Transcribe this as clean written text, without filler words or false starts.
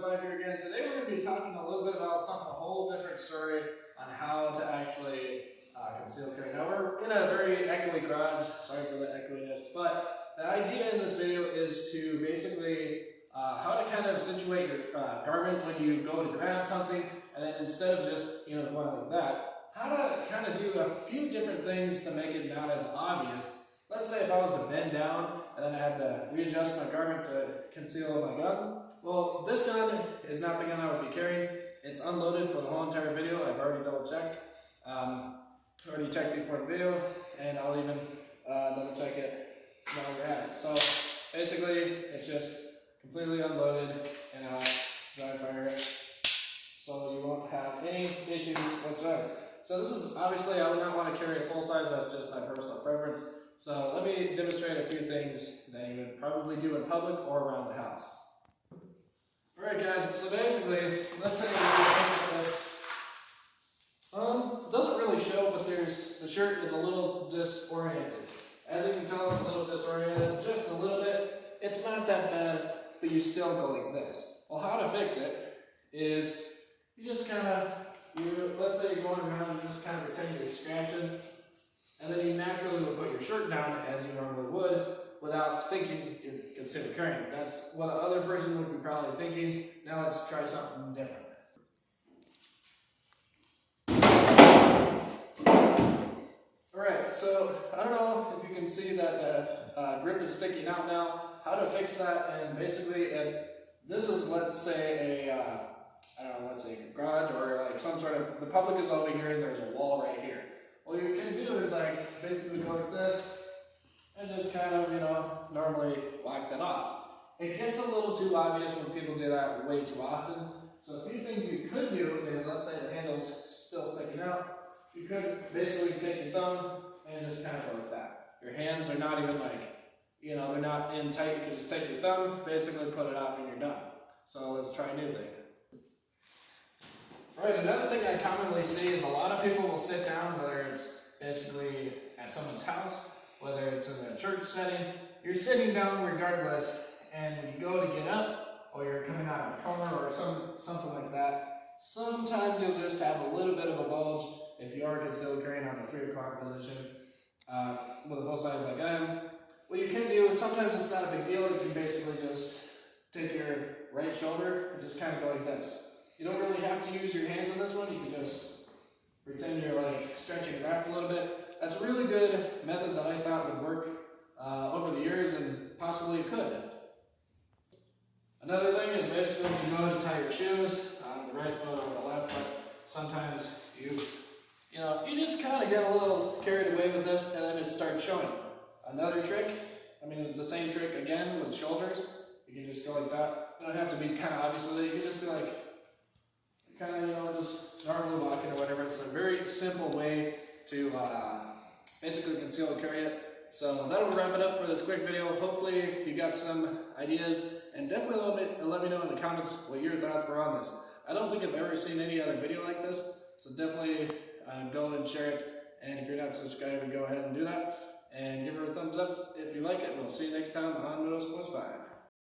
Plus 5 here again. Today we're going to be talking a little bit about something, a whole different story on how to actually conceal carry. Now we're in a very echoey garage, sorry for the echoiness, but the idea in this video is to basically how to kind of situate your garment when you go to grab something, and then instead of just going like that, how to kind of do a few different things to make it not as obvious. Let's say if I was to bend down and then I had to readjust my garment to conceal my gun. Well, this gun is not the gun I would be carrying. It's unloaded for the whole entire video. I've already double checked. Already checked before the video, and I'll even double check it while we're at it. So basically, it's just completely unloaded, and I'll dry fire it so you won't have any issues whatsoever. So this is obviously, I would not want to carry a full size. That's just my personal preference. So let me demonstrate a few things that you would probably do in public or around the house. Alright guys, so basically, let's say you finish this. It doesn't really show, but the shirt is a little disoriented. As you can tell, it's a little disoriented, just a little bit. It's not that bad, but you still go like this. Well, how to fix it is you just kind of, let's say you're going around, you just kind of pretend you're scratching, and then you naturally would put your shirt down as you normally would without thinking you'd consider carrying. That's what the other person would be probably thinking. Now let's try something different. Alright, so I don't know if you can see that the grip is sticking out now. How to fix that, and basically if this is, let's say let's say a garage or like some sort of, the public is over here and there's a wall right here. What you can do is like basically go like this and just kind of, normally whack that off. It gets a little too obvious when people do that way too often. So a few things you could do is, let's say the handle's still sticking out. You could basically take your thumb and just kind of go like that. Your hands are not even like, they're not in tight. You can just take your thumb, basically put it off and you're done. So let's try a new thing. Alright, another thing I commonly see is a lot of people will sit down, whether it's basically at someone's house, whether it's in a church setting. You're sitting down regardless, and when you go to get up, or you're coming out of a car or something like that, sometimes you'll just have a little bit of a bulge if you are concealed carrying on the 3 o'clock position with a full size like I am. What you can do is, sometimes it's not a big deal. You can basically just take your right shoulder and just kind of go like this. You don't really have to use your hands on this one. You can just pretend you're like stretching your back a little bit. That's a really good method that I thought would work over the years, and possibly could. Another thing is basically when you go to tie your shoes on the right foot or the left foot, sometimes you just kind of get a little carried away with this, and then it starts showing. Another trick, the same trick again with shoulders. You can just go like that. You don't have to be kind of obvious with it. You can just be like, just normally walking or whatever. It's a very simple way to basically conceal and carry it. So that will wrap it up for this quick video. Hopefully you got some ideas, and definitely let me know in the comments what your thoughts were on this. I don't think I've ever seen any other video like this, so definitely go and share it. And if you're not subscribed, go ahead and do that. And give her a thumbs up if you like it. We'll see you next time on Windows Plus 5.